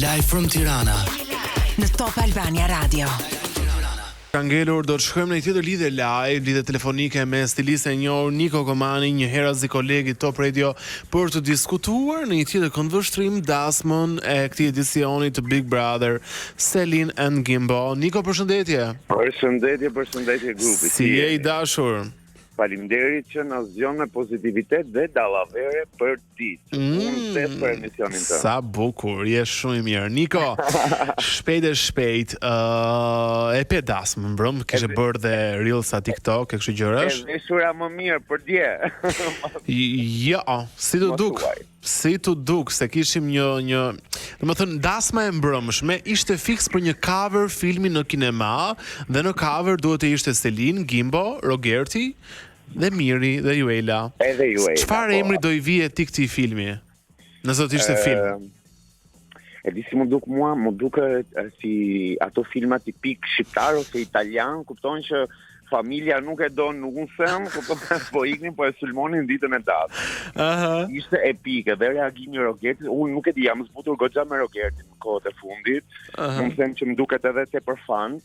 Live from Tirana në Top Albania Radio. Ka ngelur, do të shkojmë në një tjetër lidhje live, lidhje telefonike me stiliste e njohur Niko Komani, një herazi kolegi Top Radio, për të diskutuar në një tjetër këndvështrim dasmën e këtij edicioni të Big Brother, Selin and Gimbo. Niko, përshëndetje. Përshëndetje grupi. Si je i dashur? Faleminderit që na zgjon me pozitivitet dhe dallavere për ditë. Unë ses për emisionin tënd. Sa bukur, je shumë i mirë. Niko, shpejt, e pe dasmën, mbrëm, kishe bërë dhe Reels a TikTok, e kështu gjërash? E veshura më mirë për dje. Jo, si të duk. Si të duk, se kishim një domethënë dasma e mbrëmshme ishte fiks për një cover filmi në kinema, dhe në cover duhet të ishte Selin, Gimbo, Rogerti dhe Miri dhe Juela. Edhe Juela. Çfarë emri do i vije ti këtij filmi? Nëse do të ishte film. E di si më duk si ato filma tipik shqiptar ose italian, kupton që familja nuk e don, nuk unë sem, po iknin, po e sulmonin ditën e datë. Ishte epike, dhe reagimi Rogertit, unë nuk e di, jam zbutur goxha me Rogertin në kohët e fundit, unë them që më duket edhe tepër fan,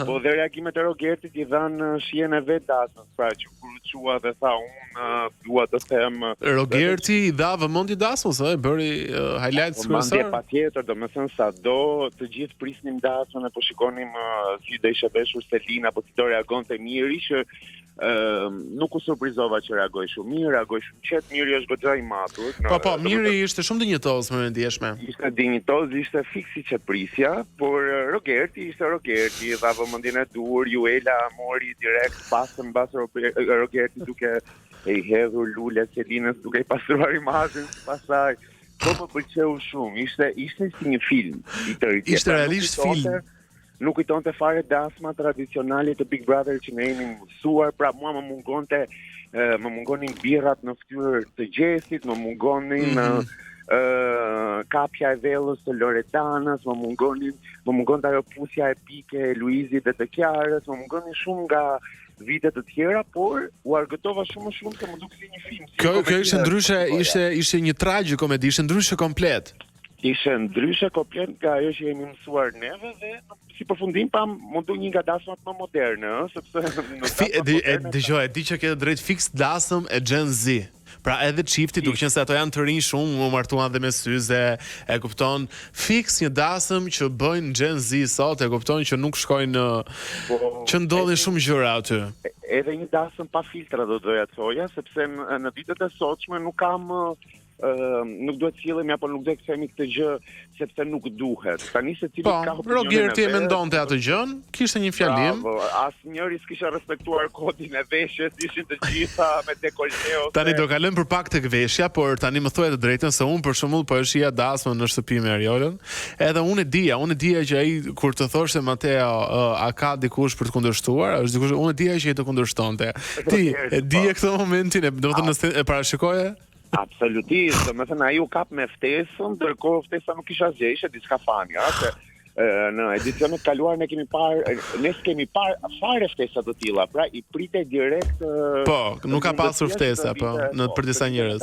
po dhe reagimet e Rogertit i dhanë shihen e vet dasmës, pra që kur çua dhe tha unë dua të them. Rogerti i dha vëmendje dasmës, bëri highlights kryesor. Mendje patjetër, domethënë sado të gjithë prisnim dasmën e po shikonim si do ishte veshur Selina, apo si do reagonte Miri, që nuk u surprizova që reagoj shumë mirë, reagoj shumë qetë. Miri është goxha i matur. Po, Miri ishte shumë dinjitoz më ndjeshme. Ishte dinjitoz, ishte fiksi që prisja, por Rogerti ishte Rogerti, dha vëmendjen e dur, Juela mori direkt pasën mbas Rogerti duke e i hedhur lule Selinës, duke i pastruar imazhin pasaj. Po më pëlqeu shumë, ishte si një film i tërë. Ishte realisht film. Nuk kujtonte fare dasma tradicionale të Big Brother që ne jemi mësuar, pra mua më mungonin birrat në fytyrë të Gjesit, më mungonin kapja e vellës të Loretanës, më mungonte ajo pusja epike e Luizit dhe të Kiarës, më mungonin shumë nga vitet të tjera, por u argëtova shumë se më duk si një film. Kjo ishte ndryshe, ishte një tragikomedi, ishte ndryshe komplet. Ishte ndryshe komplet nga ajo që jemi mësuar neve, dhe si përfundim pa më du një nga dasmat më moderne, sepse dëgjoj, e di që ke drejt fiks dasëm e Gen Z. Pra edhe çifti, duke qenë se ato janë të rinj shumë, u martuan dhe me syze, e kupton, fiks një dasëm që bëjnë Gen Z sot, e kupton që nuk shkojnë që ndodhin shumë gjëra aty. Edhe një dasëm pa filtra do doja të thoja, sepse në ditët e sotshme nuk kam nuk duhet sillemi apo nuk duhet të themi këtë gjë sepse nuk duhet. Tani secili ka opinionin e vet. Rogerti e mendonte atë gjën, kishte një fjalim. Asnjëri s'kishte respektuar kodin e veshjes, ishin të gjitha me dekolte. Tani do kalojmë për pak tek veshja, por tani më thuaj të drejtën se unë për shembull po e shija dasmën në shtëpi me Ariolën. Edhe unë e dija që ai kur të thoshte Mateo a ka dikush për të kundërshtuar, është dikush, unë e dija që ai të kundërshtonte. Ti e dije këtë momentin, domethënë e parashikoje? Absolutisht, domethënë ai u kap me ftesën, ndërkohë ftesa nuk kisha asgjë, ishte diçka fani, se në edicionet kaluar ne s'kemi parë fare ftesa të tilla, pra i pritej direkt. Po, nuk ka pasur ftesa për disa njerëz.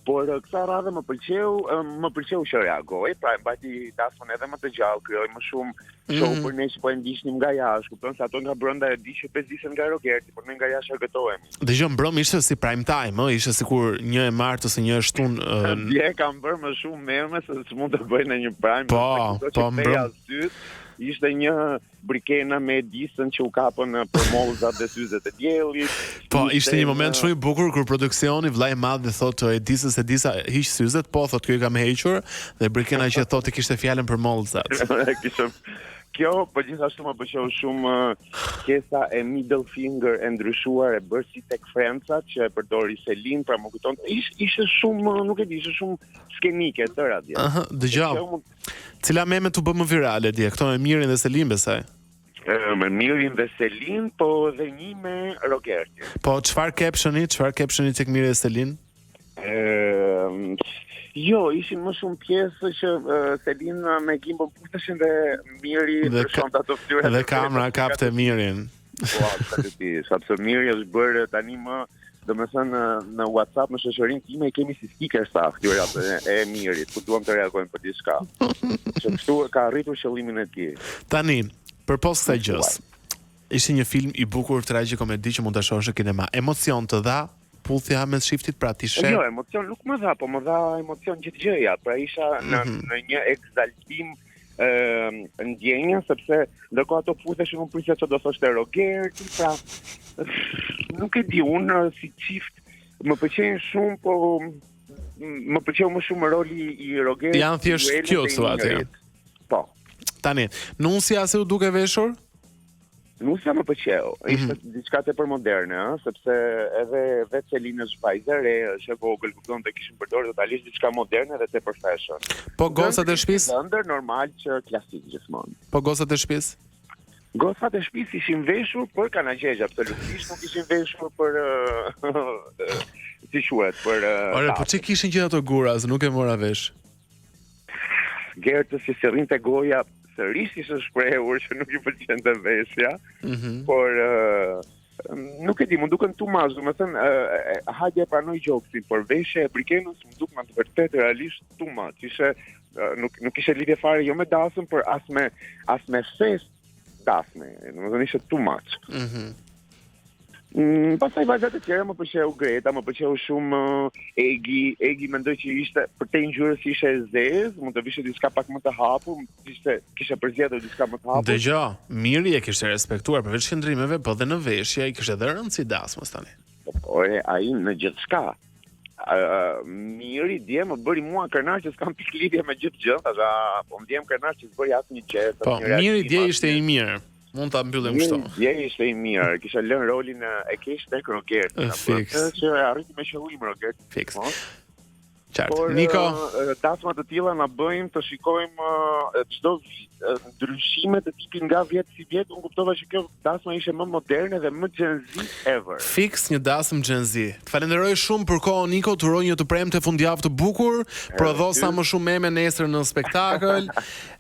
Por kësa radhe më pëlqeu që reagoj, pra e mbajti dasmën edhe më të gjallë, krijoi më shumë show për ne që po e ndiqnim nga jashtë, kupton se ato nga brenda e di që pesdisen nga Rogerti, por ne nga jashtë argëtohemi. Dëgjoj, mbrëm ishte si prime time, ishte sikur 1 e martë ose 1 e shtunë. Dje kam bërë më shumë meme se s'mund të bëj në një prime. Po, mbrëm. Ishte një brikena me disën që u kapën për mollzat dhe syzet e diellit. Po, ishte një moment shumë i bukur kur produksioni vllai i madh thotë Edisës, Edisa hiq syzet, po thotë kjo i kam hequr, dhe brikena që thotë kishte fjalën për mollzat. Kjo, po gjithashtu më pëlqeu shumë pjesa e middle finger e ndryshuar e bërë si tek Franca që e përdori Selin, pra më kujton, ishte shumë, nuk e di, ishte shumë skenike tëra dje. Dëgjoj. Cila meme tu bë më virale dje? Këto me Mirin dhe Selin besoj. Me Mirin dhe Selin, po dhe një me Rogertin. Po çfarë captioni tek Miri dhe Selin? Jo, ishin më shumë pjesë që Selin me Gimbo puseshin dhe Miri ndryshonte ato fytyra. Dhe kamera kapte Mirin. Po, absolutisht. Sepse Miri është bërë tani më domethënë në WhatsApp në shoqërinë time kemi si sticker sa këtyre e mirit, ku duam të reagojmë për diçka. Që kështu ka arritur qëllimin e tij. Tani, përpos kësaj gjës, ishte një film i bukur tragikomedi që mund ta shohësh në kinema. Emocion të dha puthja mes shiftit, pra ti sheh. Jo, emocion nuk më dha, po më dha emocion gjithë gjëja. Pra isha në një ekzaltim ndjenja, sepse ndërkohë ato putheshin unë prisja që do thoshte Rogerti, pra nuk e di, unë si çift më pëlqejnë shumë, po më pëlqeu më shumë roli i Rogertit. Janë thjesht kjo thua atje. Po. Tani, nusja se u duke veshur? Nusja më pëlqeu. Ishte diçka tepër moderne, sepse edhe Celina vajza e re, është e vogël, kupton, të kishin përdorur totalisht diçka moderne dhe tepër fashion. Po gocat e shtëpisë? Ëndër normal që klasik gjithmonë. Po gocat e shtëpisë? Gocat e shtëpisë ishin veshur për kanaqezh, absolutisht nuk ishin veshur për si quhet, për Ore, po çe kishin gjithë ato gura, se nuk e mora vesh. Gertë si rrinte goja, sërish ishte shprehur që nuk i pëlqente veshja, por nuk e di, më duken too much, domethënë hajde e pranoj gjoksin, por veshja e Brikenës më duk të vërtet realisht too much. Ishte nuk ishte lidhje fare jo me dasmën, por as me fest dasme, domethënë ishte too much. Pastaj vajzat e tjera më pëlqeu Greta, më pëlqeu shumë Egi mendoj që ishte për te ngjyrës ishte e zezë, mund të vishte diçka pak më të hapur, kishte përzgjedhur diçka më të hapur. Dëgjoj, Miri e kishte respektuar përveç qëndrimeve, po dhe në veshje i kishte dhënë rëndësi dasmës tani. Po ai në gjithçka. Miri dje më bëri mua krenar që s'kam pikë lidhje me gjithë gjë, po më djem krenar që s'bëri asnjë gjë. Po, Miri dje ishte i mirë. Mund ta mbyllim kështu. Dje ishte i mirë, kisha lënë rolin e keq tek Rogerti. Që arriti me qëllim Rogerti. Fiks. Qartë. Por Niko, dasma të tilla na bëjnë të shikojmë çdo vit ndryshime të tipit nga vjet si vjet. Unë kuptova që kjo dasma ishte më moderne dhe më Gen Z ever. Fiks një dasmë Gen Z. Të falenderoj shumë për kohën, Niko, të uroj një të premte fundjavë të bukur, prodho sa më shumë meme nesër në spektakël.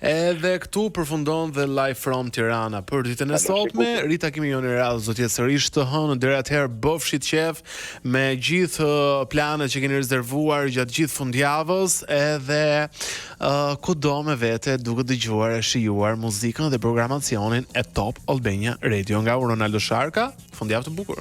Edhe këtu përfundon dhe Live from Tirana. Për ditën e sotme, ritakimi jonë i radhës do të jetë sërish të hënë, deri atëherë bëfshit qef me gjithë planet që keni rezervuar gjatë gjithë fundjavës, edhe kudo me vete duke dëgjuar e shijuar muzikën dhe programacionin e Top Albania Radio. Nga unë Ronaldo Sharka, fundjavë të bukur.